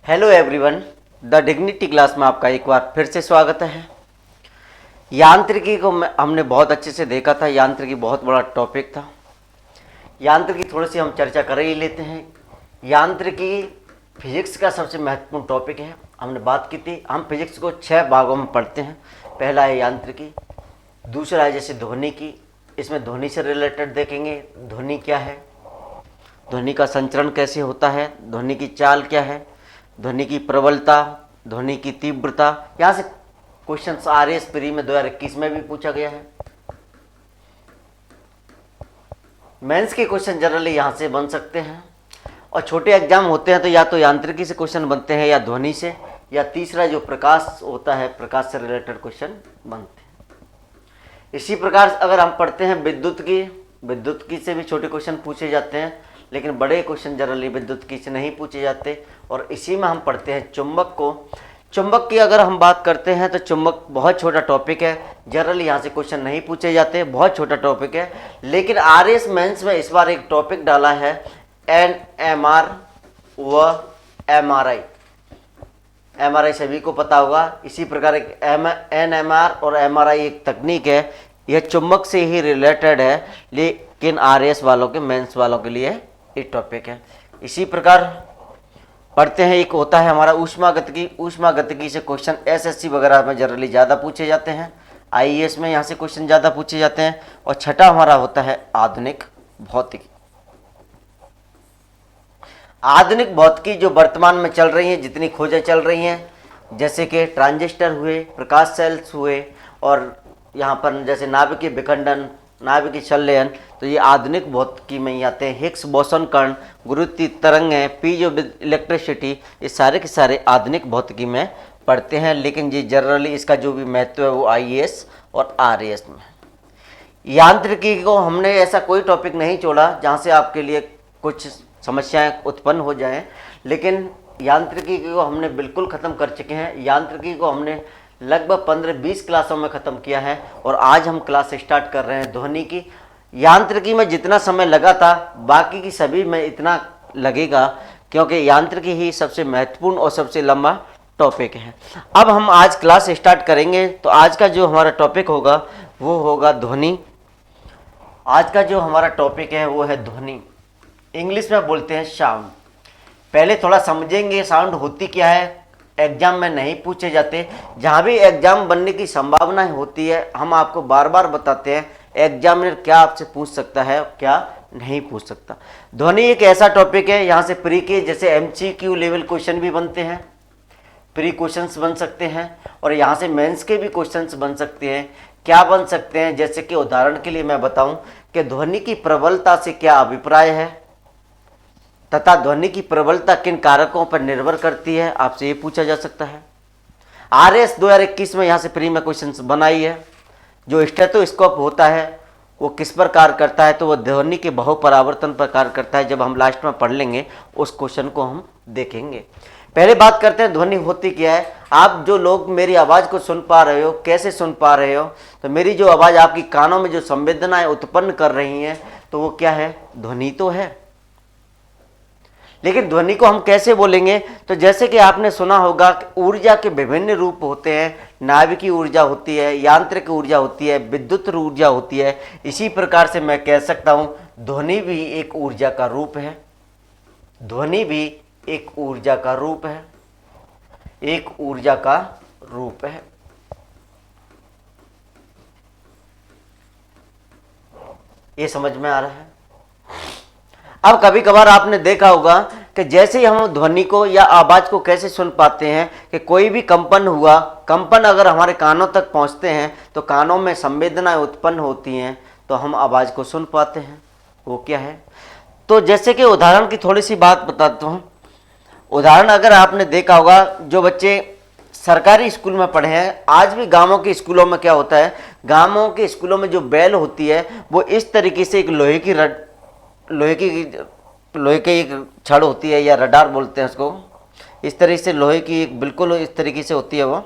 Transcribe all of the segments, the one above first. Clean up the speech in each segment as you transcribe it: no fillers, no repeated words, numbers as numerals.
Hello everyone, the dignity class में आपका एक बार फिर से स्वागत है। यांत्रिकी को हमने बहुत अच्छे से देखा था। यांत्रिकी बहुत बड़ा टॉपिक था। यांत्रिकी थोड़ी सी हम चर्चा कर ही लेते हैं। यांत्रिकी फिजिक्स का सबसे महत्वपूर्ण टॉपिक है। हमने बात की थी, हम फिजिक्स को 6 भागों में पढ़ते हैं। पहला है यांत्रिकी, दूसरा है जैसे ध्वनि की, इसमें ध्वनि से रिलेटेड देखेंगे। ध्वनि क्या है, ध्वनि का संचरण कैसे होता है, ध्वनि की चाल क्या है, ध्वनि की प्रबलता, ध्वनि की तीव्रता। यहाँ से क्वेश्चन RS प्री में 2021 में भी पूछा गया है। मेंस के क्वेश्चन जनरली यहाँ से बन सकते हैं, और छोटे एग्जाम होते हैं तो या तो यांत्रिकी से क्वेश्चन बनते हैं या ध्वनि से, या तीसरा जो प्रकाश होता है, प्रकाश से रिलेटेड क्वेश्चन बनते हैं। इसी प्रकार अगर हम पढ़ते हैं विद्युत की से भी छोटे क्वेश्चन पूछे जाते हैं, लेकिन बड़े क्वेश्चन जनरली विद्युत की से नहीं पूछे जाते। और इसी में हम पढ़ते हैं चुंबक को। चुंबक की अगर हम बात करते हैं तो चुंबक बहुत छोटा टॉपिक है, जनरली यहाँ से क्वेश्चन नहीं पूछे जाते, बहुत छोटा टॉपिक है। लेकिन RS मेंस में इस बार एक टॉपिक डाला है, NMR व MRI। MRI सभी को पता होगा। इसी प्रकार एक NMR और MRI एक तकनीक है, यह चुंबक से ही रिलेटेड है, लेकिन RS वालों के मेंस वालों के लिए एक टॉपिक है। इसी प्रकार पढ़ते हैं, एक होता है हमारा ऊष्मागतिकी। ऊष्मागतिकी से क्वेश्चन SSC वगैरह में जनरली ज़्यादा पूछे जाते हैं, IAS में यहाँ से क्वेश्चन ज़्यादा पूछे जाते हैं। और छठा हमारा होता है आधुनिक भौतिकी। आधुनिक भौतिकी जो वर्तमान में चल रही हैं, जितनी खोजें चल रही हैं, जैसे कि ट्रांजिस्टर हुए, प्रकाश सेल्स हुए, और यहाँ पर जैसे नाभिकीय विखंडन, नाभिकीय संलयन, तो ये आधुनिक भौतिकी में ही आते हैं। हिग्स बोसन कण, गुरुत्वीय तरंगें, पीजो इलेक्ट्रिसिटी, ये सारे के सारे आधुनिक भौतिकी में पढ़ते हैं। लेकिन जी जनरली इसका जो भी महत्व है वो IAS और RAS में। यांत्रिकी को हमने ऐसा कोई टॉपिक नहीं छोड़ा जहाँ से आपके लिए कुछ समस्याएं उत्पन्न हो जाएं, लेकिन यांत्रिकी को हमने बिल्कुल ख़त्म कर चुके हैं। यांत्रिकी को हमने लगभग 15-20 क्लासों में ख़त्म किया है, और आज हम क्लास स्टार्ट कर रहे हैं ध्वनि की। यांत्रिकी में जितना समय लगा था, बाकी की सभी में इतना लगेगा, क्योंकि यांत्रिकी ही सबसे महत्वपूर्ण और सबसे लंबा टॉपिक है। अब हम आज क्लास स्टार्ट करेंगे, तो आज का जो हमारा टॉपिक होगा वो होगा ध्वनि। आज का जो हमारा टॉपिक है वो है ध्वनि। इंग्लिश में बोलते हैं साउंड। पहले थोड़ा समझेंगे साउंड होती क्या है। एग्जाम में नहीं पूछे जाते, जहाँ भी एग्जाम बनने की संभावना होती है हम आपको बार बार बताते हैं एग्जामिनर क्या आपसे पूछ सकता है, क्या नहीं पूछ सकता। ध्वनि एक ऐसा टॉपिक है, यहाँ से प्री के जैसे MCQ लेवल क्वेश्चन भी बनते हैं, प्री क्वेश्चंस बन सकते हैं, और यहाँ से मेंस के भी क्वेश्चंस बन सकते हैं। क्या बन सकते हैं, जैसे कि उदाहरण के लिए मैं बताऊं कि ध्वनि की प्रबलता से क्या अभिप्राय है, तथा ध्वनि की प्रबलता किन कारकों पर निर्भर करती है, आपसे ये पूछा जा सकता है। RS 2021 में यहाँ से प्री में क्वेश्चन बनाई है। जो स्टेथोस्कोप होता है वो किस पर कार्य करता है, तो वो ध्वनि के बहुपरावर्तन पर कार्य करता है। जब हम लास्ट में पढ़ लेंगे उस क्वेश्चन को हम देखेंगे। पहले बात करते हैं ध्वनि होती क्या है। आप जो लोग मेरी आवाज़ को सुन पा रहे हो, कैसे सुन पा रहे हो, तो मेरी जो आवाज़ आपकी कानों में जो संवेदनाएं उत्पन्न कर रही हैं, तो वो क्या है, ध्वनि तो है। लेकिन ध्वनि को हम कैसे बोलेंगे, तो जैसे कि आपने सुना होगा कि ऊर्जा के विभिन्न रूप होते हैं। नाभिकीय ऊर्जा होती है, यांत्रिक ऊर्जा होती है, विद्युत ऊर्जा होती है। इसी प्रकार से मैं कह सकता हूँ ध्वनि भी एक ऊर्जा का रूप है। ध्वनि भी एक ऊर्जा का रूप है, एक ऊर्जा का रूप है। ये समझ में आ रहा है। अब कभी कभार आपने देखा होगा कि जैसे ही हम ध्वनि को या आवाज़ को कैसे सुन पाते हैं, कि कोई भी कंपन हुआ, कंपन अगर हमारे कानों तक पहुंचते हैं तो कानों में संवेदनाएं उत्पन्न होती हैं, तो हम आवाज़ को सुन पाते हैं। वो क्या है, तो जैसे कि उदाहरण की थोड़ी सी बात बताता हूँ। उदाहरण अगर आपने देखा होगा, जो बच्चे सरकारी स्कूल में पढ़े हैं, आज भी गाँवों के स्कूलों में क्या होता है, गाँवों के स्कूलों में जो बेल होती है वो इस तरीके से एक लोहे की एक छड़ होती है, या रडार बोलते हैं उसको। इस तरह से लोहे की एक बिल्कुल इस तरीके से होती है वो।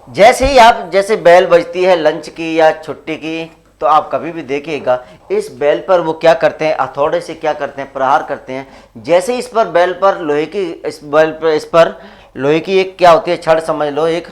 जैसे ही आप जैसे बेल बजती है लंच की या छुट्टी की, तो आप कभी भी देखिएगा इस बैल पर वो क्या करते हैं, हथौड़े से क्या करते हैं, प्रहार करते हैं। जैसे इस पर बैल पर लोहे की, इस पर लोहे की एक क्या होती है, छड़ समझ लो, एक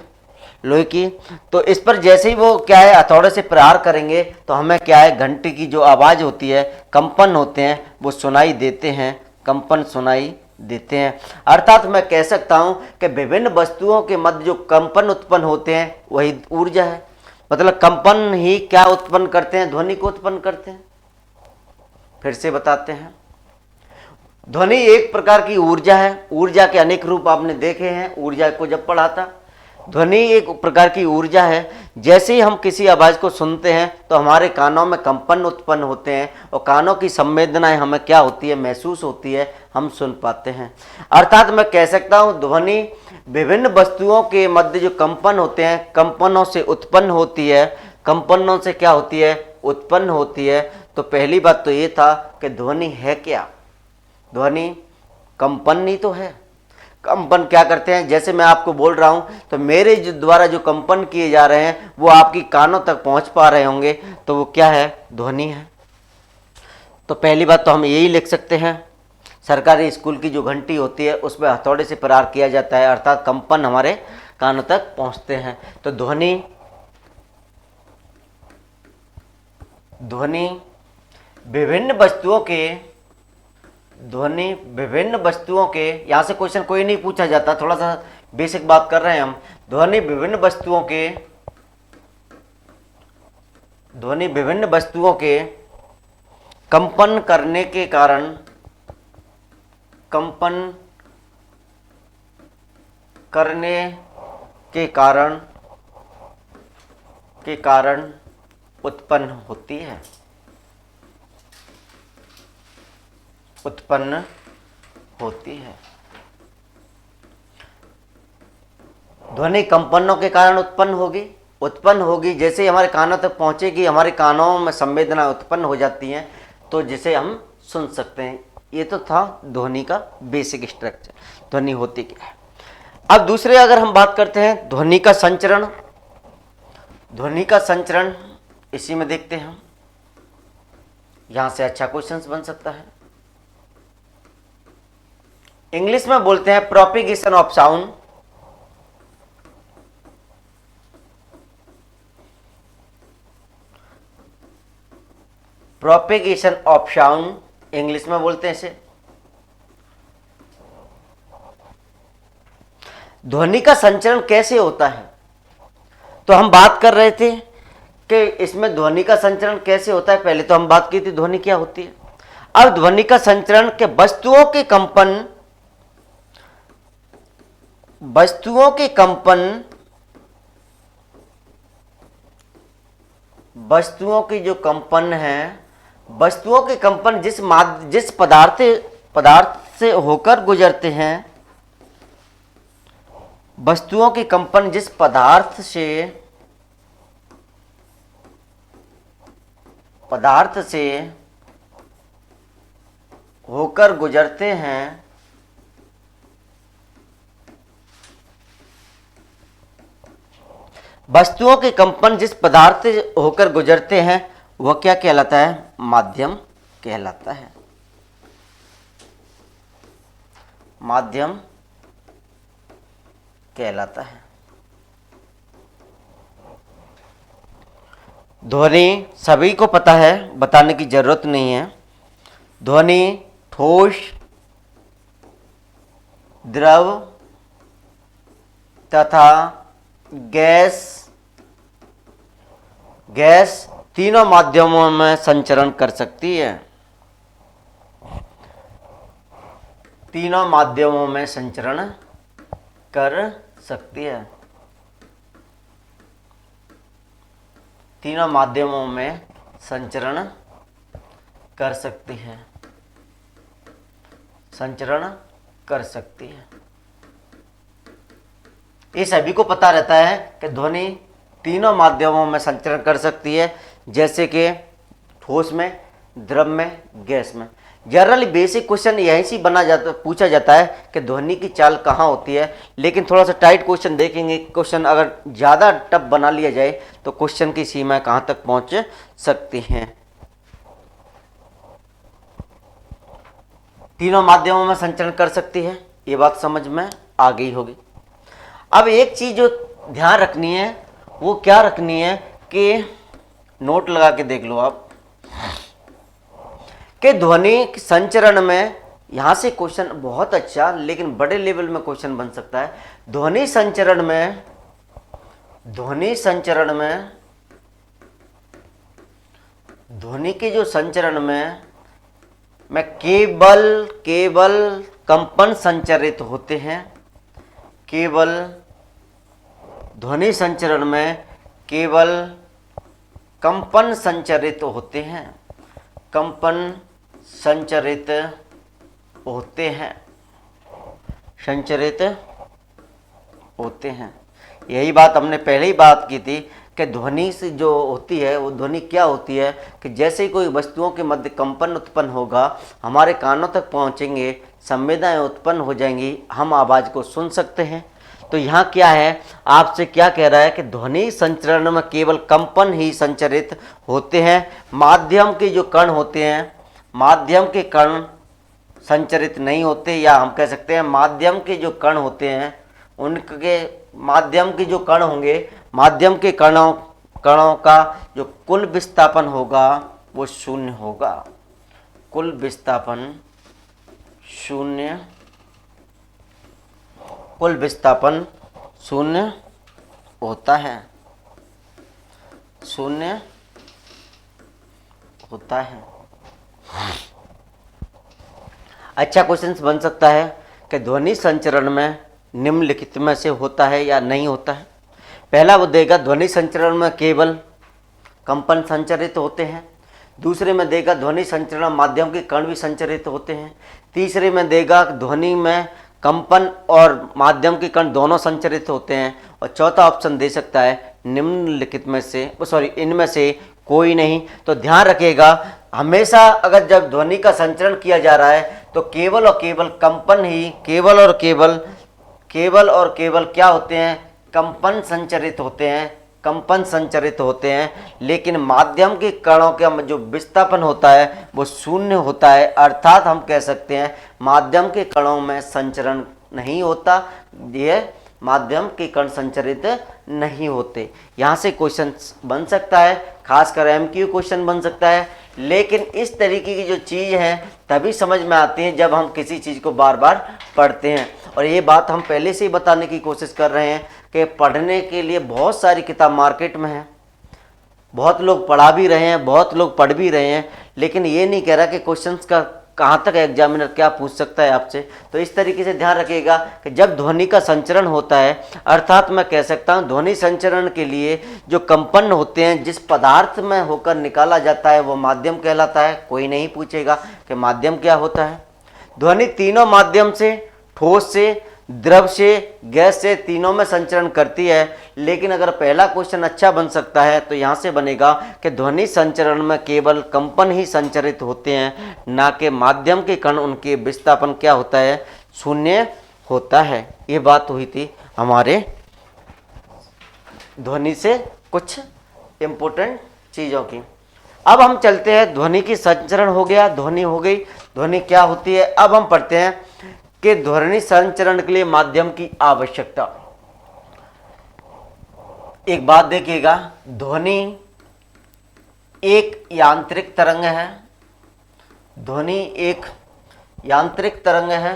लोहे की, तो इस पर जैसे ही वो क्या है हथौड़े से प्रहार करेंगे तो हमें क्या है, घंटी की जो आवाज़ होती है, कंपन होते हैं, वो सुनाई देते हैं, कंपन सुनाई देते हैं। अर्थात मैं कह सकता हूं कि विभिन्न वस्तुओं के मध्य जो कंपन उत्पन्न होते हैं वही ऊर्जा है। मतलब कंपन ही क्या उत्पन्न करते हैं, ध्वनि को उत्पन्न करते हैं। फिर से बताते हैं, ध्वनि एक प्रकार की ऊर्जा है। ऊर्जा के अनेक रूप आपने देखे हैं ऊर्जा को जब पढ़ा था। ध्वनि एक प्रकार की ऊर्जा है। जैसे ही हम किसी आवाज़ को सुनते हैं तो हमारे कानों में कंपन उत्पन्न होते हैं और कानों की संवेदनाएं हमें क्या होती है, महसूस होती है, हम सुन पाते हैं। अर्थात मैं कह सकता हूँ ध्वनि विभिन्न वस्तुओं के मध्य जो कंपन होते हैं, कंपनों से उत्पन्न होती है। कंपनों से क्या होती है, उत्पन्न होती है। तो पहली बात तो ये था कि ध्वनि है क्या, ध्वनि कंपन ही तो है। कंपन क्या करते हैं, जैसे मैं आपको बोल रहा हूं तो मेरे द्वारा जो कंपन किए जा रहे हैं वो आपकी कानों तक पहुंच पा रहे होंगे, तो वो क्या है, ध्वनि है। तो पहली बात तो हम यही लिख सकते हैं, सरकारी स्कूल की जो घंटी होती है उसमें हथौड़े से प्रहार किया जाता है, अर्थात कंपन हमारे कानों तक पहुंचते हैं। तो ध्वनि विभिन्न वस्तुओं के, ध्वनि विभिन्न वस्तुओं के, यहां से क्वेश्चन कोई नहीं पूछा जाता, थोड़ा सा बेसिक बात कर रहे हैं हम। ध्वनि विभिन्न वस्तुओं के कंपन करने के कारण, कंपन करने के कारण उत्पन्न होती है, उत्पन्न होती है। ध्वनि कंपनों के कारण उत्पन्न होगी। जैसे हमारे कानों तक पहुंचेगी, हमारे कानों में संवेदना उत्पन्न हो जाती हैं, तो जिसे हम सुन सकते हैं। ये तो था ध्वनि का बेसिक स्ट्रक्चर, ध्वनि होती क्या है। अब दूसरे अगर हम बात करते हैं ध्वनि का संचरण, ध्वनि का संचरण इसी में देखते हैं हम। यहां से अच्छा क्वेश्चन बन सकता है। इंग्लिश में बोलते हैं propagation of sound. Propagation of sound English में बोलते हैं इसे। ध्वनि का संचरण कैसे होता है, तो हम बात कर रहे थे कि इसमें ध्वनि का संचरण कैसे होता है। पहले तो हम बात की थी ध्वनि क्या होती है। अब ध्वनि का संचरण के वस्तुओं के जो कंपन है, वस्तुओं के कंपन जिस पदार्थ से होकर गुजरते हैं, वस्तुओं के कंपन जिस पदार्थ से होकर गुजरते हैं, वस्तुओं के कंपन जिस पदार्थ से होकर गुजरते हैं वह क्या कहलाता है, माध्यम कहलाता है। माध्यम कहलाता है। ध्वनि सभी को पता है, बताने की जरूरत नहीं है। ध्वनि ठोस, द्रव तथा गैस तीनों माध्यमों में संचरण कर सकती है। तीनों माध्यमों में संचरण कर सकती है। तीनों माध्यमों में संचरण कर सकती है, संचरण कर सकती है। ये सभी को पता रहता है कि ध्वनि तीनों माध्यमों में संचरण कर सकती है। जैसे कि ठोस में द्रव में, गैस में। जनरली बेसिक क्वेश्चन यहीं से पूछा जाता है कि ध्वनि की चाल कहाँ होती है, लेकिन थोड़ा सा टाइट क्वेश्चन देखेंगे। क्वेश्चन अगर ज़्यादा टफ बना लिया जाए तो क्वेश्चन की सीमाएं कहाँ तक पहुँच सकती हैं। तीनों माध्यमों में संचरण कर सकती है, ये बात समझ में आ गई होगी। अब एक चीज़ जो ध्यान रखनी है वो क्या रखनी है कि नोट लगा के देख लो आप कि ध्वनि संचरण में, यहां से क्वेश्चन बहुत अच्छा लेकिन बड़े लेवल में क्वेश्चन बन सकता है। ध्वनि संचरण में ध्वनि के जो संचरण में केवल कंपन संचरित होते हैं। केवल ध्वनि संचरण में केवल कंपन संचरित होते हैं। कंपन संचरित होते हैं। संचरित होते हैं। यही बात हमने पहले ही बात की थी कि ध्वनि से जो होती है वो ध्वनि क्या होती है कि जैसे ही कोई वस्तुओं के मध्य कंपन उत्पन्न होगा, हमारे कानों तक पहुंचेंगे, संवेदनाएं उत्पन्न हो जाएंगी, हम आवाज़ को सुन सकते हैं। तो यहाँ क्या है, आपसे क्या कह रहा है कि ध्वनि संचरण में केवल कंपन ही संचरित होते हैं। माध्यम के जो कण होते हैं, माध्यम के कण संचरित नहीं होते, या हम कह सकते हैं माध्यम के जो कण होते हैं उनके माध्यम के जो कण होंगे, माध्यम के कणों का जो कुल विस्थापन होगा वो शून्य होगा। कुल विस्थापन शून्य, कुल विस्थापन शून्य होता है, शून्य होता है। अच्छा क्वेश्चन बन सकता है कि ध्वनि संचरण में निम्नलिखित में से होता है या नहीं होता है। पहला वो देगा ध्वनि संचरण में केवल कंपन संचरित होते हैं। दूसरे में देगा ध्वनि संचरण माध्यम के कण भी संचरित होते हैं। तीसरे में देगा ध्वनि में कंपन और माध्यम के कण दोनों संचरित होते हैं। और चौथा ऑप्शन दे सकता है निम्नलिखित में से इनमें से कोई नहीं। तो ध्यान रखिएगा, हमेशा अगर जब ध्वनि का संचरण किया जा रहा है तो केवल और केवल कंपन ही, केवल और केवल क्या होते हैं, कंपन संचरित होते हैं, कंपन संचरित होते हैं। लेकिन माध्यम के कणों का जो विस्थापन होता है वो शून्य होता है। अर्थात हम कह सकते हैं माध्यम के कणों में संचरण नहीं होता, ये माध्यम के कण संचरित नहीं होते। यहाँ से क्वेश्चन बन सकता है, खासकर एमक्यू क्वेश्चन बन सकता है। लेकिन इस तरीके की जो चीज़ है तभी समझ में आती है जब हम किसी चीज़ को बार बार पढ़ते हैं। और ये बात हम पहले से ही बताने की कोशिश कर रहे हैं कि पढ़ने के लिए बहुत सारी किताब मार्केट में है, बहुत लोग पढ़ा भी रहे हैं, बहुत लोग पढ़ भी रहे हैं, लेकिन ये नहीं कह रहा कि क्वेश्चंस का कहाँ तक एग्जामिनर क्या पूछ सकता है आपसे। तो इस तरीके से ध्यान रखिएगा कि जब ध्वनि का संचरण होता है, अर्थात मैं कह सकता हूँ ध्वनि संचरण के लिए जो कंपन होते हैं जिस पदार्थ में होकर निकाला जाता है वो माध्यम कहलाता है। कोई नहीं पूछेगा कि माध्यम क्या होता है। ध्वनि तीनों माध्यम से, ठोस से, द्रव से, गैस से, तीनों में संचरण करती है। लेकिन अगर पहला क्वेश्चन अच्छा बन सकता है तो यहाँ से बनेगा कि ध्वनि संचरण में केवल कंपन ही संचरित होते हैं, ना कि माध्यम के कण, उनके विस्थापन क्या होता है, शून्य होता है। ये बात हुई थी हमारे ध्वनि से कुछ इंपॉर्टेंट चीज़ों की। अब हम चलते हैं, ध्वनि की संचरण हो गया, ध्वनि हो गई, ध्वनि क्या होती है। अब हम पढ़ते हैं कि ध्वनि संचरण के लिए माध्यम की आवश्यकता। एक बात देखिएगा, ध्वनि एक यांत्रिक तरंग है, ध्वनि एक यांत्रिक तरंग है।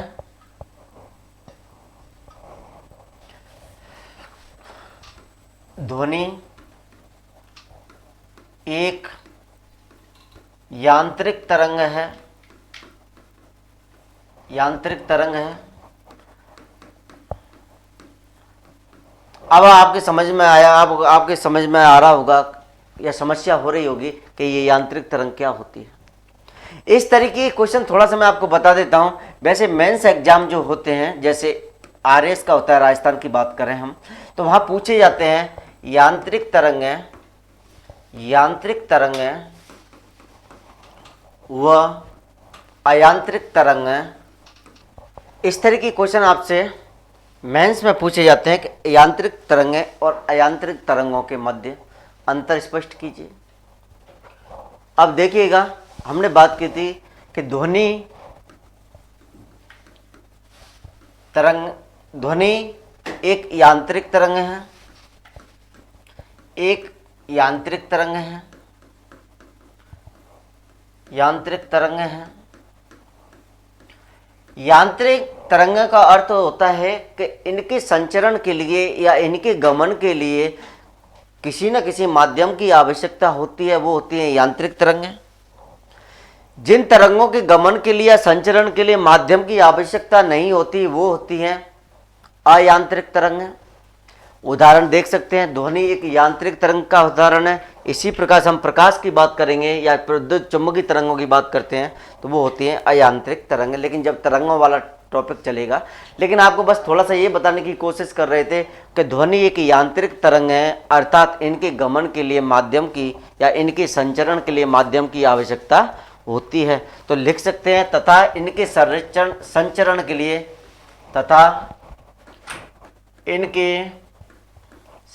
ध्वनि एक यांत्रिक तरंग है, यांत्रिक तरंग है। अब आपके समझ में आया, आपके समझ में आ रहा होगा या समस्या हो रही होगी कि ये यांत्रिक तरंग क्या होती है। इस तरीके के क्वेश्चन थोड़ा सा मैं आपको बता देता हूं। वैसे मेंस एग्जाम जो होते हैं, जैसे आरएस का होता है, राजस्थान की बात करें हम, तो वहां पूछे जाते हैं यांत्रिक तरंग है, यांत्रिक तरंग है वह अयांत्रिक तरंग है। इस तरह के क्वेश्चन आपसे मेंस में पूछे जाते हैं कि यांत्रिक तरंगें और अयांत्रिक तरंगों के मध्य अंतर स्पष्ट कीजिए। अब देखिएगा, हमने बात की थी कि ध्वनि एक यांत्रिक तरंग है, एक यांत्रिक तरंग है, यांत्रिक तरंग है। यांत्रिक तरंग का अर्थ होता है कि इनके संचरण के लिए या इनके गमन के लिए किसी न किसी माध्यम की आवश्यकता होती है, वो होती है यांत्रिक तरंगें। जिन तरंगों के गमन के लिए या संचरण के लिए माध्यम की आवश्यकता नहीं होती, वो होती हैं अयांत्रिक तरंगें। उदाहरण देख सकते हैं, ध्वनि एक यांत्रिक तरंग का उदाहरण है। इसी प्रकार से हम प्रकाश की बात करेंगे या विद्युत चुम्बकीय तरंगों की बात करते हैं तो वो होती हैं अयांत्रिक तरंगें। लेकिन जब तरंगों वाला टॉपिक चलेगा, लेकिन आपको बस थोड़ा सा ये बताने की कोशिश कर रहे थे कि ध्वनि एक यांत्रिक तरंग है, अर्थात इनके गमन के लिए माध्यम की या इनके संचरण के लिए माध्यम की आवश्यकता होती है। तो लिख सकते हैं तथा इनके संचरण के लिए, तथा इनके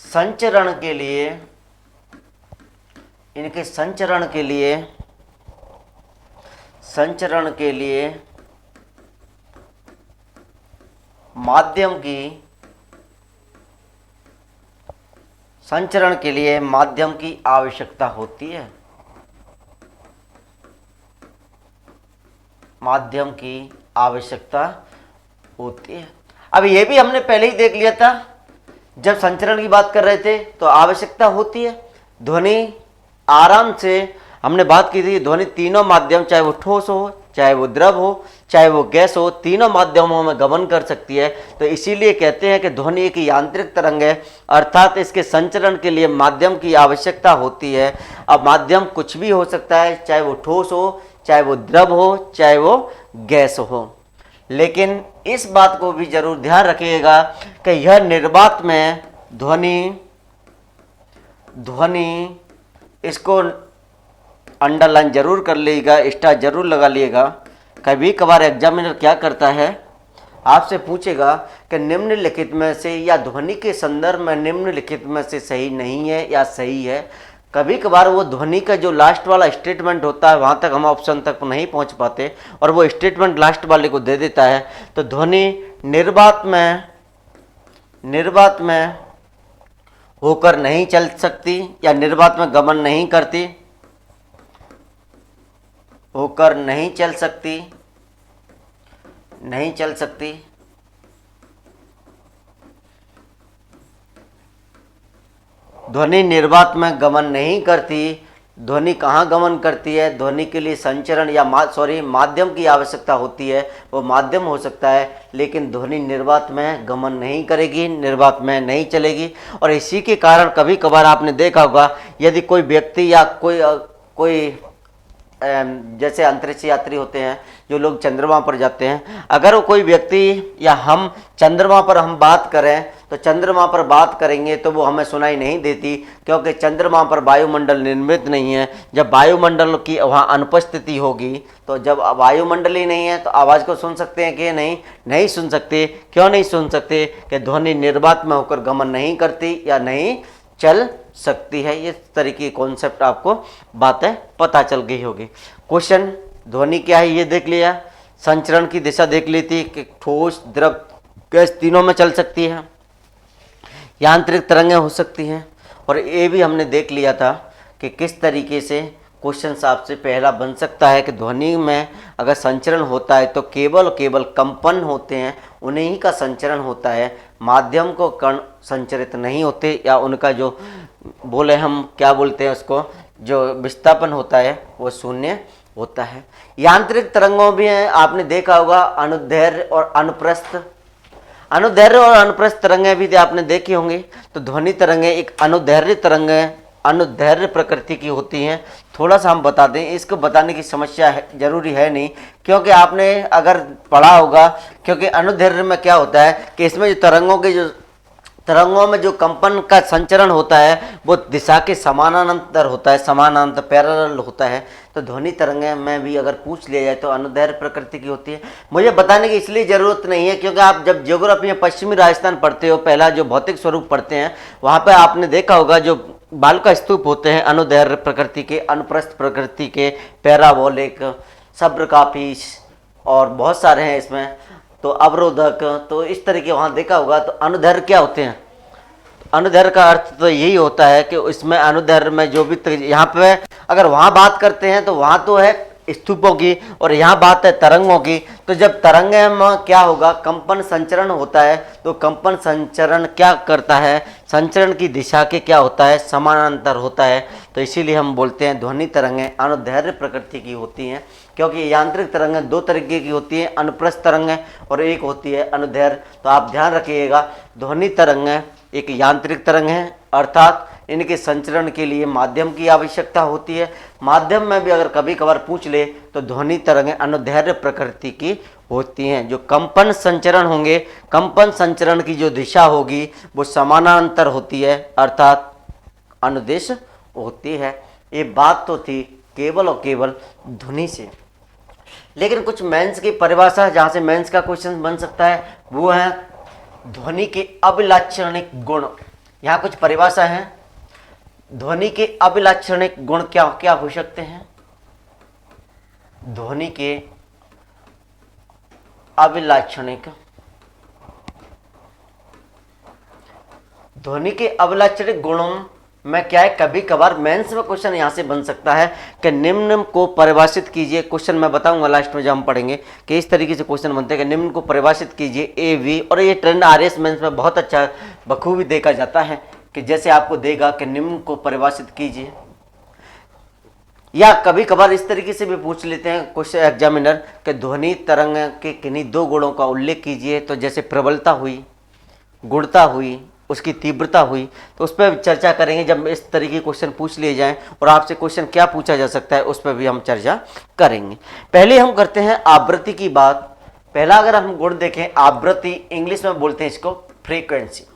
संचरण के लिए, इनके संचरण के लिए, संचरण के लिए माध्यम की, संचरण के लिए माध्यम की आवश्यकता होती है, माध्यम की आवश्यकता होती है। अब ये भी हमने पहले ही देख लिया था, जब संचरण की बात कर रहे थे तो आवश्यकता होती है। ध्वनि आराम से हमने बात की थी, ध्वनि तीनों माध्यम, चाहे वो ठोस हो, चाहे वो द्रव हो, चाहे वो गैस हो, तीनों माध्यमों में गमन कर सकती है। तो इसीलिए कहते हैं कि ध्वनि एक यांत्रिक तरंग है, अर्थात इसके संचरण के लिए माध्यम की आवश्यकता होती है। अब माध्यम कुछ भी हो सकता है, चाहे वो ठोस हो, चाहे वो द्रव हो, चाहे वो गैस हो। लेकिन इस बात को भी जरूर ध्यान रखिएगा कि यह निर्वात में ध्वनि इसको अंडरलाइन जरूर कर लीजिएगा, स्टार जरूर लगा लीजिएगा। कभी कभार एग्जामिनर क्या करता है, आपसे पूछेगा कि निम्नलिखित में से या ध्वनि के संदर्भ में निम्नलिखित में से सही नहीं है या सही है। कभी कभार वो ध्वनि का जो लास्ट वाला स्टेटमेंट होता है वहाँ तक हम ऑप्शन तक नहीं पहुँच पाते और वो स्टेटमेंट लास्ट वाले को दे देता है। तो ध्वनि निर्वात में होकर नहीं चल सकती या निर्वात में गमन नहीं करती, होकर नहीं चल सकती, नहीं चल सकती। ध्वनि निर्वात में गमन नहीं करती। ध्वनि कहाँ गमन करती है? ध्वनि के लिए संचरण या माध्यम की आवश्यकता होती है, वो माध्यम हो सकता है, लेकिन ध्वनि निर्वात में गमन नहीं करेगी, निर्वात में नहीं चलेगी। और इसी के कारण कभी कभार आपने देखा होगा, यदि कोई व्यक्ति या कोई जैसे अंतरिक्ष यात्री होते हैं जो लोग चंद्रमा पर जाते हैं, अगर कोई व्यक्ति या हम चंद्रमा पर हम बात करें तो चंद्रमा पर बात करेंगे तो वो हमें सुनाई नहीं देती, क्योंकि चंद्रमा पर वायुमंडल निर्मित नहीं है। जब वायुमंडल की वहाँ अनुपस्थिति होगी, तो जब वायुमंडल ही नहीं है तो आवाज़ को सुन सकते हैं कि नहीं? नहीं सुन सकते। क्यों नहीं सुन सकते? कि ध्वनि निर्वात में होकर गमन नहीं करती या नहीं चल सकती है। इस तरीके की कॉन्सेप्ट आपको बातें पता चल गई होगी। क्वेश्चन ध्वनि क्या है ये देख लिया, संचरण की दिशा देख ली थी कि ठोस, द्रव, गैस तीनों में चल सकती है, यांत्रिक तरंगें हो सकती हैं। और ये भी हमने देख लिया था कि किस तरीके से क्वेश्चन आपसे पहला बन सकता है कि ध्वनि में अगर संचरण होता है तो केवल कंपन होते हैं, उन्हीं ही का संचरण होता है, माध्यम को कण संचरित नहीं होते, या उनका जो बोले हम क्या बोलते हैं उसको, जो विस्थापन होता है वो शून्य होता है। यांत्रिक तरंगों भी हैं, आपने देखा होगा अनुदैर्घ्य और अनुप्रस्थ। अनुदैर्घ्य और अनुप्रस्थ तरंगें भी आपने देखी होंगी। तो ध्वनि तरंगें एक अनुदैर्घ्य तरंगें, अनुदैर्घ्य प्रकृति की होती हैं। थोड़ा सा हम बता दें, इसको बताने की समस्या है, जरूरी है नहीं, क्योंकि आपने अगर पढ़ा होगा, क्योंकि अनुदैर्घ्य में क्या होता है कि इसमें जो तरंगों में जो कंपन का संचरण होता है वो दिशा के समानांतर होता है, समानांतर पैरेलल होता है। तो ध्वनि तरंगें में भी अगर पूछ लिया जाए तो अनुदैर्घ्य प्रकृति की होती है। मुझे बताने की इसलिए ज़रूरत नहीं है क्योंकि आप जब ज्योग्राफी में पश्चिमी राजस्थान पढ़ते हो, पहला जो भौतिक स्वरूप पढ़ते हैं, वहाँ पर आपने देखा होगा जो बालका स्तूप होते हैं अनुदैर्घ्य प्रकृति के, अनुप्रस्थ प्रकृति के, पैराबोलिक, सब्रकापीस और बहुत सारे हैं इसमें, तो अवरोधक, तो इस तरह के वहाँ देखा होगा। तो अनुदैर्घ्य क्या होते हैं? अनुदैर्घ्य का अर्थ तो यही होता है कि इसमें अनुदैर्घ्य में जो भी यहाँ पे अगर वहाँ बात करते हैं तो वहाँ तो है स्तूपों की और यहाँ बात है तरंगों की। तो जब तरंगे में क्या होगा, कंपन संचरण होता है, तो कंपन संचरण क्या करता है, संचरण की दिशा के क्या होता है, समानांतर होता है। तो इसीलिए हम बोलते हैं ध्वनि तरंगें अनुदैर्घ्य प्रकृति की होती हैं, क्योंकि यांत्रिक तरंगें दो तरीके की होती हैं, अनुप्रस्थ तरंगें और एक होती है अनुदैर्घ्य। तो आप ध्यान रखिएगा, ध्वनि तरंगें एक यांत्रिक तरंग है, अर्थात इनके संचरण के लिए माध्यम की आवश्यकता होती है। माध्यम में भी अगर कभी कभार पूछ ले तो ध्वनि तरंगें अनुदैर्घ्य प्रकृति की होती हैं। जो कंपन संचरण होंगे, कंपन संचरण की जो दिशा होगी वो समानांतर होती है, अर्थात अनुदिश होती है। ये बात तो थी केवल और केवल ध्वनि से। लेकिन कुछ मेंस की परिभाषा जहाँ से मेंस का क्वेश्चन बन सकता है वो है ध्वनि के अभिलाक्षणिक गुण। यहाँ कुछ परिभाषा है, ध्वनि के अभिलाक्षणिक गुण क्या क्या हो सकते हैं? ध्वनि के अभिलाक्षणिक, ध्वनि के अभिलाक्षणिक गुणों में क्या है, कभी कभार मेंस में क्वेश्चन यहां से बन सकता है कि निम्न को परिभाषित कीजिए। क्वेश्चन मैं बताऊंगा लास्ट में जब हम पढ़ेंगे कि इस तरीके से क्वेश्चन बनते हैं कि निम्न को परिभाषित कीजिए ए वी। और ये ट्रेंड आरएस मेंस में बहुत अच्छा बखूबी देखा जाता है कि जैसे आपको देगा कि निम्न को परिभाषित कीजिए, या कभी कभार इस तरीके से भी पूछ लेते हैं क्वेश्चन एग्जामिनर कि ध्वनि तरंग के किन्हीं दो गुणों का उल्लेख कीजिए। तो जैसे प्रबलता हुई, गुणता हुई, उसकी तीव्रता हुई, तो उस पर चर्चा करेंगे जब इस तरीके के क्वेश्चन पूछ लिए जाएं। और आपसे क्वेश्चन क्या पूछा जा सकता है उस पर भी हम चर्चा करेंगे। पहले हम करते हैं आवृत्ति की बात। पहला अगर हम गुण देखें आवृत्ति, इंग्लिश में बोलते हैं इसको फ्रीक्वेंसी।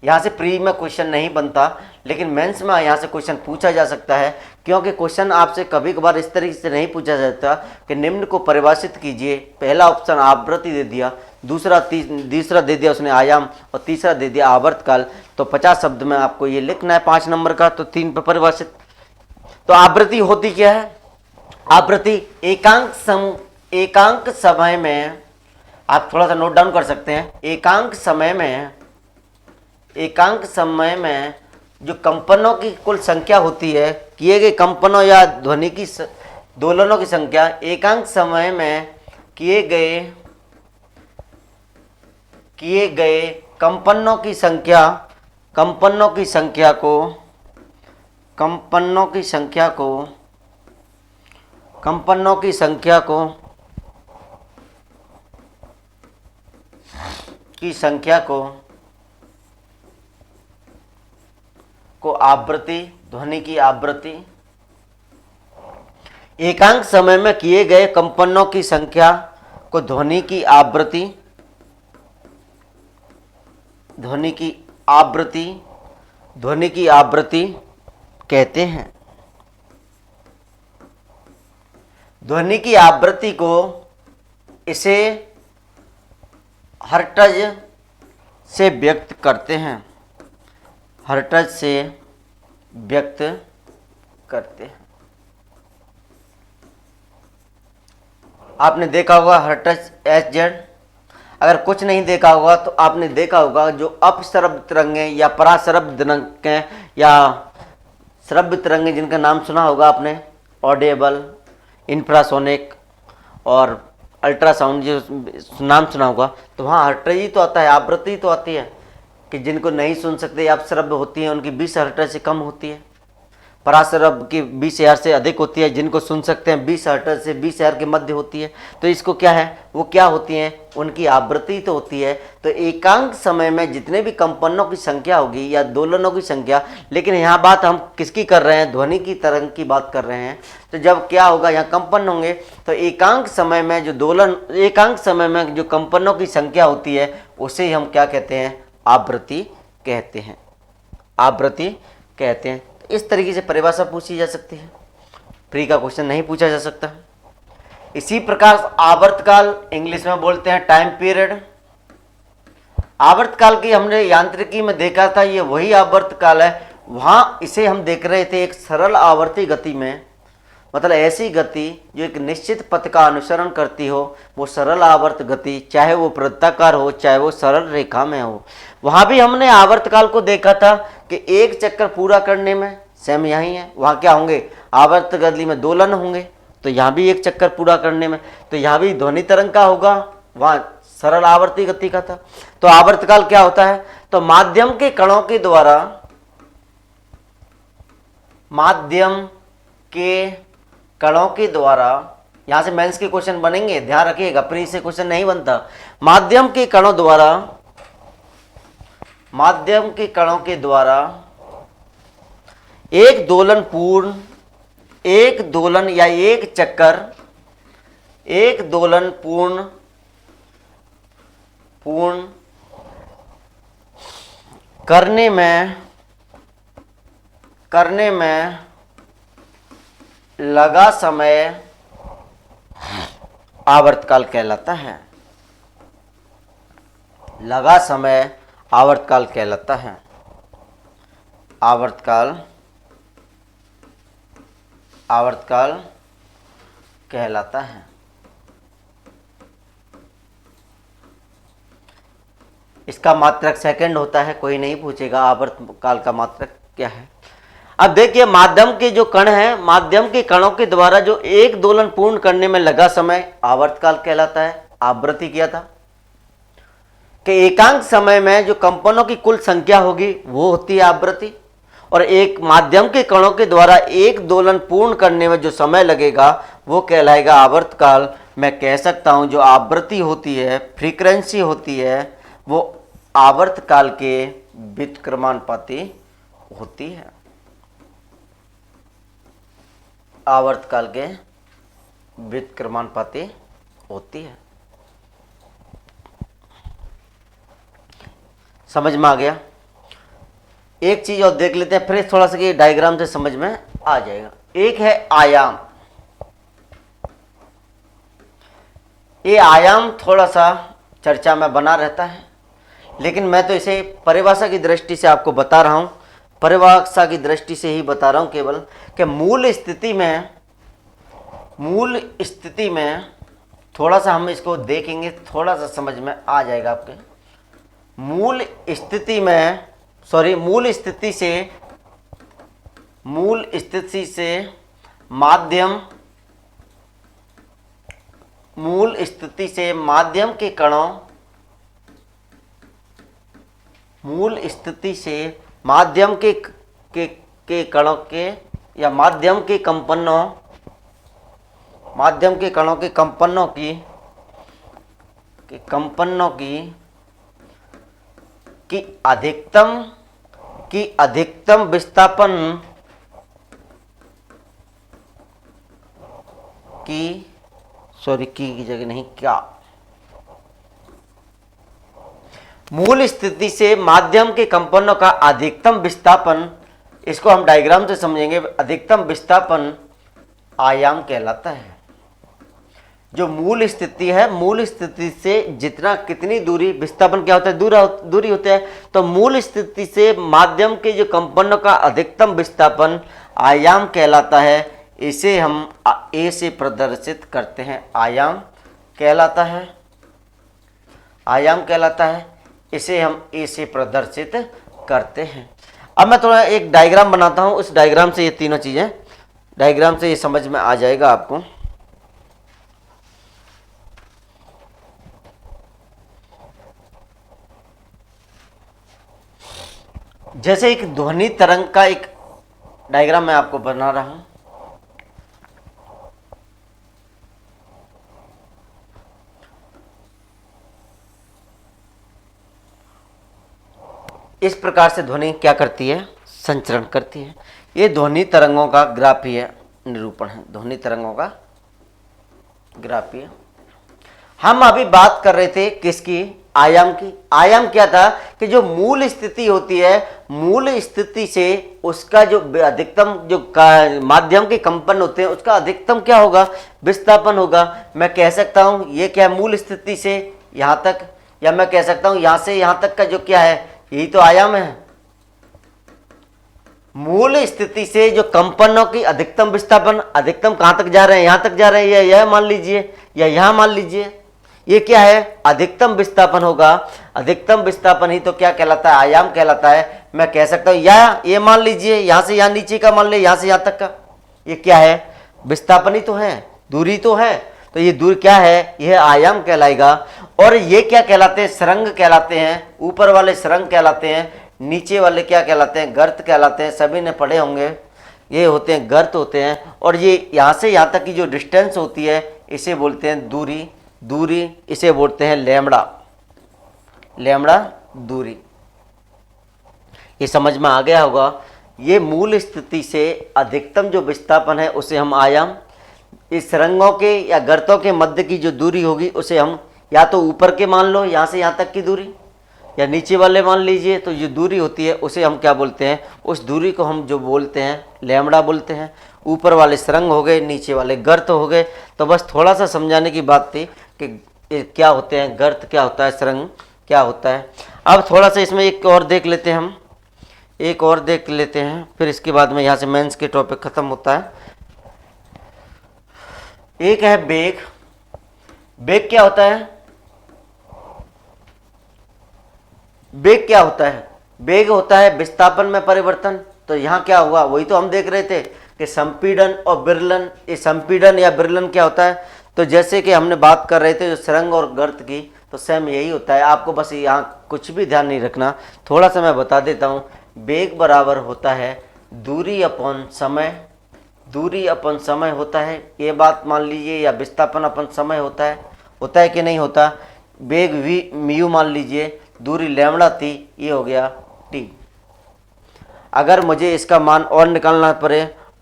यहाँ से प्री में क्वेश्चन नहीं बनता, लेकिन मेंस में यहाँ से क्वेश्चन पूछा जा सकता है, क्योंकि क्वेश्चन आपसे कभी कभार इस तरीके से नहीं पूछा जाता कि निम्न को परिभाषित कीजिए। पहला ऑप्शन आवृत्ति दे दिया, दूसरा तीसरा दे दिया उसने आयाम, और तीसरा दे दिया आवर्तकाल। तो 50 शब्द में आपको ये लिखना है 5 नंबर का, तो 3 पर परिभाषित। तो आवृत्ति होती क्या है? आवृत्ति एकांक समय में, आप थोड़ा सा नोट डाउन कर सकते हैं, एकांक समय में जो कंपनों की कुल संख्या होती है, किए गए कंपनों या ध्वनि की दोलनों की संख्या, एकांक समय में किए गए कंपनों की संख्या को आवृत्ति, ध्वनि की आवृत्ति, एकांक समय में किए गए कंपनों की संख्या को ध्वनि की आवृत्ति कहते हैं। ध्वनि की आवृत्ति को इसे हर्ट्ज से व्यक्त करते हैं, हर्ट्ज से व्यक्त करते हैं। आपने देखा होगा हर्ट्ज HZ। अगर कुछ नहीं देखा होगा तो आपने देखा होगा जो अपश्रव्य तरंगें या पराश्रव्य तरंगें या श्रव्य तरंगें, जिनका नाम सुना होगा आपने, ऑडिएबल, इंफ्रासोनिक और अल्ट्रासाउंड, जो नाम सुना होगा, तो वहाँ हर्ट्ज ही तो आता है, आवृत्ति ही तो आती है। कि जिनको नहीं सुन सकते या अपश्रव्य होती है उनकी 20 हर्ट्ज से कम होती है, पराश्रव्य की 20,000 से अधिक होती है, जिनको सुन सकते हैं 20 हर्ट्ज से 20,000 के मध्य होती है। तो इसको क्या है, वो क्या होती हैं, उनकी आवृत्ति तो होती है। तो एकांक समय में जितने भी कंपनों की संख्या होगी या दोलनों की संख्या, लेकिन यहाँ बात हम किसकी कर रहे हैं, ध्वनि की तरंग की बात कर रहे हैं। तो जब क्या होगा, यहाँ कंपन होंगे, तो एकांक समय में जो कंपनों की संख्या होती है उसे हम क्या कहते हैं, आवृत्ति कहते हैं, आवृत्ति कहते हैं। तो इस तरीके से परिभाषा पूछी जा सकती है, प्री का क्वेश्चन नहीं पूछा जा सकता। इसी प्रकार आवर्तकाल इंग्लिश में बोलते हैं टाइम पीरियड। आवर्तकाल की हमने यांत्रिकी में देखा था, ये वही आवर्तकाल है। वहाँ इसे हम देख रहे थे एक सरल आवर्ती गति में, मतलब ऐसी गति जो एक निश्चित पथ का अनुसरण करती हो, वो सरल आवर्त गति, चाहे वो वृत्ताकार हो चाहे वो सरल रेखा में हो। वहाँ भी हमने आवर्तकाल को देखा था कि एक चक्कर पूरा करने में, सेम यही है, वहाँ क्या होंगे, आवर्त गति में दोलन होंगे, तो यहाँ भी एक चक्कर पूरा करने में, तो यहाँ भी ध्वनि तरंग का होगा, वहाँ सरल आवर्ती गति का था। तो आवर्तकाल क्या होता है, तो माध्यम के कणों के द्वारा, माध्यम के कणों के द्वारा, यहां से मेंस के क्वेश्चन बनेंगे, ध्यान रखिएगा, प्री से क्वेश्चन नहीं बनता। माध्यम के कणों द्वारा, माध्यम के कणों के द्वारा एक दोलन पूर्ण, एक दोलन या एक चक्कर, एक दोलन पूर्ण करने में लगा समय आवर्तकाल कहलाता है। लगा समय आवर्तकाल कहलाता है। आवर्तकाल कहलाता है। इसका मात्रक सेकंड होता है, कोई नहीं पूछेगा आवर्तकाल का मात्रक क्या है। अब देखिए माध्यम के जो कण हैं, माध्यम के कणों के द्वारा जो एक दोलन पूर्ण करने में लगा समय आवर्तकाल कहलाता है। आवृत्ति किया था कि एकांक समय में जो कंपनों की कुल संख्या होगी वो होती है आवृत्ति, और एक माध्यम के कणों के द्वारा एक दोलन पूर्ण करने में जो समय लगेगा वो कहलाएगा आवर्तकाल। मैं कह सकता हूं जो आवृत्ति होती है, फ्रीक्वेंसी होती है, वो आवर्तकाल के व्युत्क्रमानुपाती होती है। आवर्तकाल के व्युत्क्रमानुपाती होती है। समझ में आ गया। एक चीज और देख लेते हैं, फिर थोड़ा सा डायग्राम से समझ में आ जाएगा। एक है आयाम। ये आयाम थोड़ा सा चर्चा में बना रहता है, लेकिन मैं तो इसे परिभाषा की दृष्टि से आपको बता रहा हूं, परिभाषा की दृष्टि से ही बता रहा हूं केवल, कि मूल स्थिति में थोड़ा सा हम इसको देखेंगे, थोड़ा सा समझ में आ जाएगा आपके। मूल स्थिति से माध्यम के कणों, मूल स्थिति से माध्यम के कणों के या माध्यम के कणों के कंपनों की अधिकतम विस्थापन की जगह नहीं, क्या मूल स्थिति से माध्यम के कंपनों का अधिकतम विस्थापन, इसको हम डायग्राम से समझेंगे। अधिकतम विस्थापन आयाम कहलाता है। जो मूल स्थिति है, मूल स्थिति से जितना कितनी दूरी, विस्थापन क्या होता है, दूरी होता है, तो मूल स्थिति से माध्यम के जो कंपनों का अधिकतम विस्थापन आयाम कहलाता है। इसे हम ए से प्रदर्शित करते हैं, आयाम कहलाता है। इसे हम ए से प्रदर्शित करते हैं। अब मैं थोड़ा एक डायग्राम बनाता हूं, उस डायग्राम से ये तीनों चीजें, डायग्राम से ये समझ में आ जाएगा आपको। जैसे एक ध्वनि तरंग का एक डायग्राम मैं आपको बना रहा हूं। इस प्रकार से ध्वनि क्या करती है, संचरण करती है। ये ध्वनि तरंगों का ग्राफीय निरूपण है, ध्वनि तरंगों का ग्राफीय। हम अभी बात कर रहे थे किसकी, आयाम की। आयाम क्या था कि जो मूल स्थिति होती है, मूल स्थिति से उसका जो अधिकतम जो माध्यम के कंपन होते हैं उसका अधिकतम क्या होगा, विस्थापन होगा। मैं कह सकता हूं ये क्या है, मूल स्थिति से यहां तक, या मैं कह सकता हूं यहां से यहां तक का जो क्या है, यही तो आयाम है। मूल स्थिति से जो कंपनों की अधिकतम विस्थापन, अधिकतम कहां तक जा रहे हैं, यहां तक जा रहे हैं, या यह मान लीजिए, या यहां मान लीजिए, ये क्या है, अधिकतम विस्थापन होगा। अधिकतम विस्थापन ही तो क्या कहलाता है, आयाम कहलाता है। मैं कह सकता हूं या ये मान लीजिए यहां से यहां नीचे का मान ले, यहां से यहां तक का, ये क्या है, विस्थापन ही तो है, दूरी तो है। तो ये दूरी क्या है, यह आयाम कहलाएगा। और ये क्या कहलाते हैं, सरंग कहलाते हैं। ऊपर वाले सरंग कहलाते हैं, नीचे वाले क्या कहलाते हैं, गर्त कहलाते हैं। सभी ने पढ़े होंगे, ये होते हैं गर्त होते हैं। और ये यहाँ से यहाँ तक की जो डिस्टेंस होती है इसे बोलते हैं दूरी। दूरी इसे बोलते हैं लैम्बडा, लैम्बडा दूरी। ये समझ में आ गया होगा। ये मूल स्थिति से अधिकतम जो विस्थापन है उसे हम आयाम, इस सरंगों के या गर्तों के मध्य की जो दूरी होगी उसे हम या तो ऊपर के मान लो यहाँ से यहाँ तक की दूरी, या नीचे वाले मान लीजिए, तो जो दूरी होती है उसे हम क्या बोलते हैं, उस दूरी को हम जो बोलते हैं लैम्बडा बोलते हैं। ऊपर वाले सरंग हो गए, नीचे वाले गर्त हो गए। तो बस थोड़ा सा समझाने की बात थी कि क्या होते हैं गर्त, क्या होता है सरंग, क्या होता है। अब थोड़ा सा इसमें एक और देख लेते हैं, हम एक और देख लेते हैं, फिर इसके बाद में यहाँ से मेंस के टॉपिक खत्म होता है। एक है वेग। वेग क्या होता है, वेग क्या होता है, वेग होता है विस्थापन में परिवर्तन। तो यहाँ क्या हुआ, वही तो हम देख रहे थे कि संपीड़न और विरलन। ये संपीड़न या विरलन क्या होता है, तो जैसे कि हमने बात कर रहे थे जो सरंग और गर्त की, तो सेम यही होता है। आपको बस यहाँ कुछ भी ध्यान नहीं रखना, थोड़ा सा मैं बता देता हूँ। वेग बराबर होता है दूरी अपन समय, दूरी अपन समय होता है, ये बात मान लीजिए, या विस्थापन अपन समय होता है कि नहीं होता। वेग वी म्यू मान लीजिए, दूरी लैम्बडा थी, ये हो गया टी। अगर मुझे इसका मान और निकालना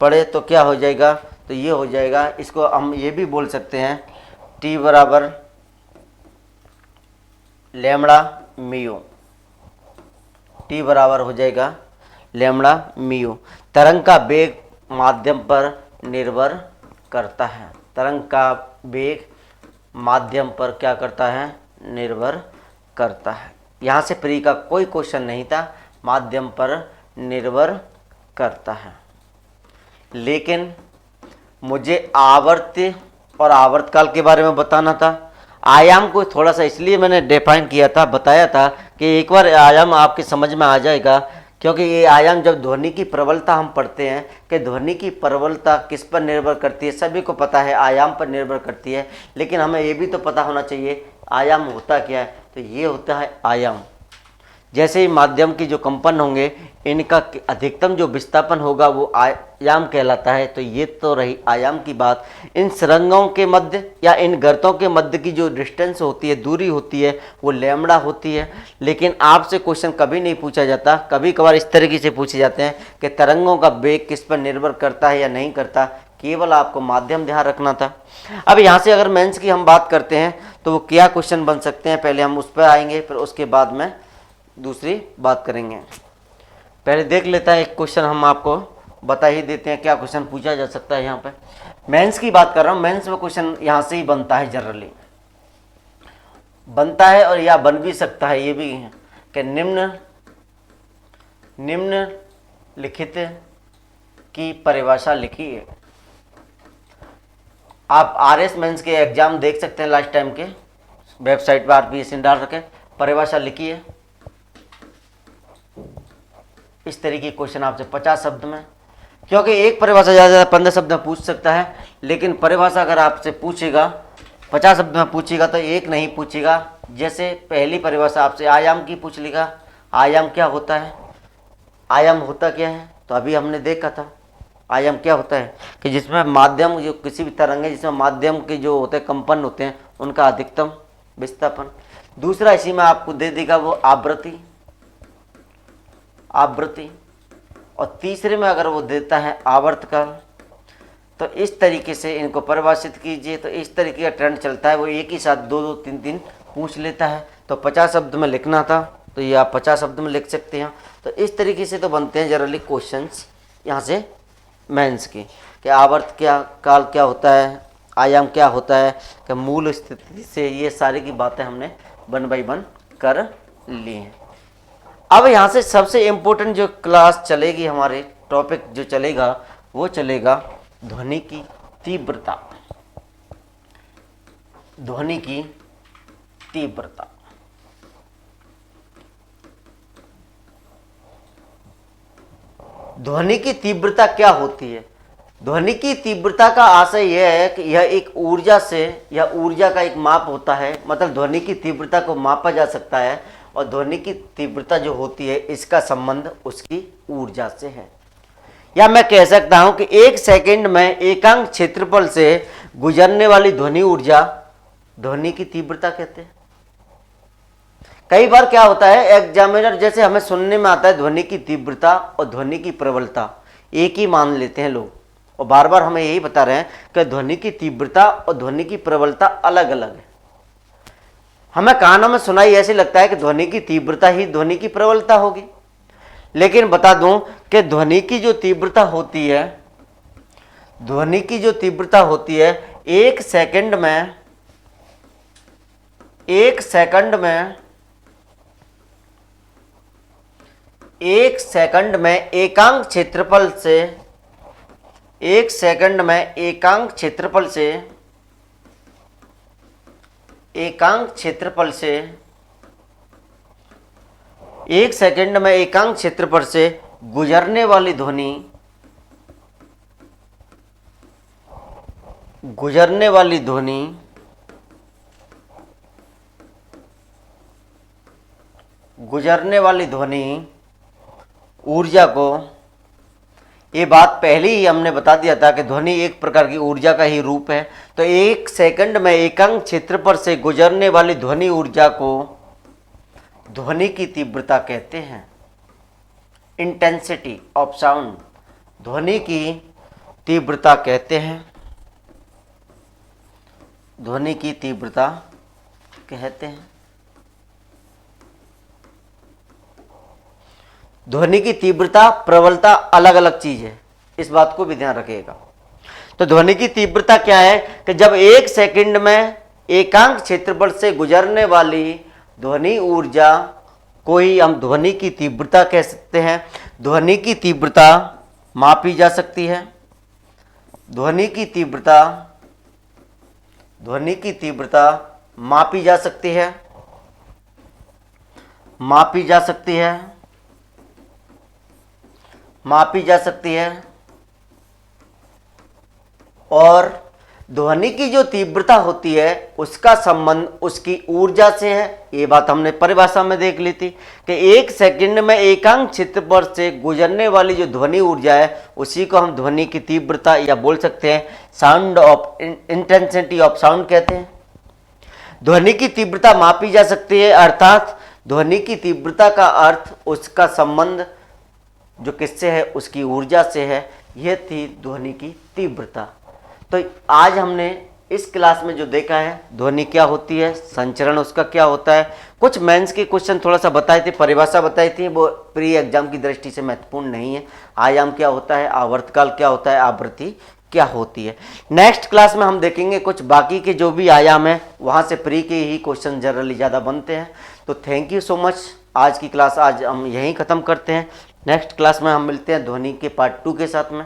पड़े तो क्या हो जाएगा, तो ये हो जाएगा, इसको हम ये भी बोल सकते हैं टी बराबर लैम्बडा म्यू, टी बराबर हो जाएगा लैम्बडा म्यू। तरंग का वेग माध्यम पर निर्भर करता है, तरंग का वेग माध्यम पर क्या करता है, निर्भर करता है। यहाँ से प्री का कोई क्वेश्चन नहीं था, माध्यम पर निर्भर करता है। लेकिन मुझे आवर्त और आवर्तकाल के बारे में बताना था। आयाम को थोड़ा सा इसलिए मैंने डिफाइन किया था, बताया था कि एक बार आयाम आपके समझ में आ जाएगा, क्योंकि ये आयाम जब ध्वनि की प्रबलता हम पढ़ते हैं कि ध्वनि की प्रबलता किस पर निर्भर करती है, सभी को पता है आयाम पर निर्भर करती है। लेकिन हमें ये भी तो पता होना चाहिए आयाम होता क्या है, तो ये होता है आयाम। जैसे ही माध्यम की जो कंपन होंगे इनका अधिकतम जो विस्थापन होगा वो आयाम कहलाता है। तो ये तो रही आयाम की बात। इन सरंगों के मध्य या इन गर्तों के मध्य की जो डिस्टेंस होती है, दूरी होती है, वो लैम्बडा होती है। लेकिन आपसे क्वेश्चन कभी नहीं पूछा जाता, कभी कभार इस तरीके से पूछे जाते हैं कि तरंगों का वेग किस पर निर्भर करता है या नहीं करता, केवल आपको माध्यम ध्यान रखना था। अब यहाँ से अगर मेंस की हम बात करते हैं तो वो क्या क्वेश्चन बन सकते हैं, पहले हम उस पर आएंगे, फिर उसके बाद में दूसरी बात करेंगे। पहले देख लेता है एक क्वेश्चन, हम आपको बता ही देते हैं क्या क्वेश्चन पूछा जा सकता है। यहाँ पे मेंस की बात कर रहा हूँ, मेंस में क्वेश्चन यहाँ से ही बनता है, जनरली बनता है और या बन भी सकता है। ये भी है कि निम्न लिखित की परिभाषा लिखी है। आप आरएस मेंस के एग्जाम देख सकते हैं, लास्ट टाइम के वेबसाइट पर RPSC डाल रखे, परिभाषा लिखी है। इस तरीके के क्वेश्चन आपसे 50 शब्द में, क्योंकि एक परिभाषा ज़्यादा 15 शब्द में पूछ सकता है, लेकिन परिभाषा अगर आपसे पूछेगा 50 शब्द में पूछेगा तो एक नहीं पूछेगा। जैसे पहली परिभाषा आपसे आयाम की पूछ लेगा, आयाम क्या होता है, आयाम होता क्या है, तो अभी हमने देखा था आयाम क्या होता है कि जिसमें माध्यम, जो किसी भी तरंग है जिसमें माध्यम के जो होते हैं कंपन होते हैं उनका अधिकतम विस्थापन। दूसरा इसी में आपको दे देगा वो आवृत्ति, और तीसरे में अगर वो देता है आवर्तकाल। तो इस तरीके से इनको परिभाषित कीजिए। तो इस तरीके का ट्रेंड चलता है, वो एक ही साथ 2-2, 3-3 पूछ लेता है। तो 50 शब्द में लिखना था, तो ये आप 50 शब्द में लिख सकते हैं। तो इस तरीके से तो बनते हैं जनरली क्वेश्चंस यहाँ से मेंस के, कि आवर्त क्या काल क्या होता है, आयाम क्या होता है, कि मूल स्थिति से, ये सारी की बातें हमने 1 बाय 1 कर ली हैं। अब यहाँ से सबसे इम्पोर्टेंट जो क्लास चलेगी, हमारे टॉपिक जो चलेगा वो चलेगा ध्वनि की तीव्रता। ध्वनि की तीव्रता। ध्वनि की तीव्रता क्या होती है? ध्वनि की तीव्रता का आशय यह है कि यह एक ऊर्जा से, या ऊर्जा का एक माप होता है, मतलब ध्वनि की तीव्रता को मापा जा सकता है, और ध्वनि की तीव्रता जो होती है इसका संबंध उसकी ऊर्जा से है। या मैं कह सकता हूं कि 1 सेकंड में एकांक क्षेत्रफल से गुजरने वाली ध्वनि ऊर्जा ध्वनि की तीव्रता कहते हैं। कई बार क्या होता है, एग्जामिनर जैसे हमें सुनने में आता है ध्वनि की तीव्रता और ध्वनि की प्रबलता एक ही मान लेते हैं लोग, और बार बार हमें यही बता रहे हैं कि ध्वनि की तीव्रता और ध्वनि की प्रबलता अलग अलग है। हमें कानों में सुनाई ऐसे लगता है कि ध्वनि की तीव्रता ही ध्वनि की प्रबलता होगी, लेकिन बता दूं कि ध्वनि की जो तीव्रता होती है, ध्वनि की जो तीव्रता होती है 1 सेकंड में, 1 सेकंड में, 1 सेकंड में एकांक क्षेत्रफल से, 1 सेकंड में एकांक क्षेत्रफल से, एकांक क्षेत्रफल से, 1 सेकंड में एकांक क्षेत्रफल से गुजरने वाली ध्वनि, गुजरने वाली ध्वनि गुजरने वाली ध्वनि ऊर्जा को, ये बात पहले ही हमने बता दिया था कि ध्वनि एक प्रकार की ऊर्जा का ही रूप है। तो 1 सेकंड में एकांक क्षेत्रफल से गुजरने वाली ध्वनि ऊर्जा को ध्वनि की तीव्रता कहते हैं। इंटेंसिटी ऑफ साउंड, ध्वनि की तीव्रता कहते हैं, ध्वनि की तीव्रता कहते हैं। ध्वनि की तीव्रता प्रबलता अलग अलग चीज है, इस बात को भी ध्यान रखिएगा। तो ध्वनि की तीव्रता क्या है कि जब 1 सेकंड में एकांक क्षेत्रफल से गुजरने वाली ध्वनि ऊर्जा को ही हम ध्वनि की तीव्रता कह सकते हैं। ध्वनि की तीव्रता मापी जा सकती है, ध्वनि की तीव्रता, ध्वनि की तीव्रता मापी जा सकती है, मापी जा सकती है, मापी जा सकती है। और ध्वनि की जो तीव्रता होती है उसका संबंध उसकी ऊर्जा से है। ये बात हमने परिभाषा में देख ली थी कि 1 सेकंड में एकांक क्षेत्रफल से गुजरने वाली जो ध्वनि ऊर्जा है उसी को हम ध्वनि की तीव्रता या बोल सकते हैं sound of intensity of sound कहते हैं। ध्वनि की तीव्रता मापी जा सकती है, अर्थात ध्वनि की तीव्रता का अर्थ उसका संबंध जो किससे है, उसकी ऊर्जा से है। यह थी ध्वनि की तीव्रता। तो आज हमने इस क्लास में जो देखा है ध्वनि क्या होती है, संचरण उसका क्या होता है, कुछ मेंस के क्वेश्चन थोड़ा सा बताए थे, परिभाषा बताई थी, वो प्री एग्जाम की दृष्टि से महत्वपूर्ण नहीं है। आयाम क्या होता है, आवर्तकाल क्या होता है, आवृत्ति क्या होती है। नेक्स्ट क्लास में हम देखेंगे कुछ बाकी के जो भी आयाम है वहाँ से प्री के ही क्वेश्चन जनरली ज़्यादा बनते हैं। तो थैंक यू सो मच। आज की क्लास आज हम यहीं ख़त्म करते हैं। नेक्स्ट क्लास में हम मिलते हैं ध्वनि के पार्ट 2 के साथ में।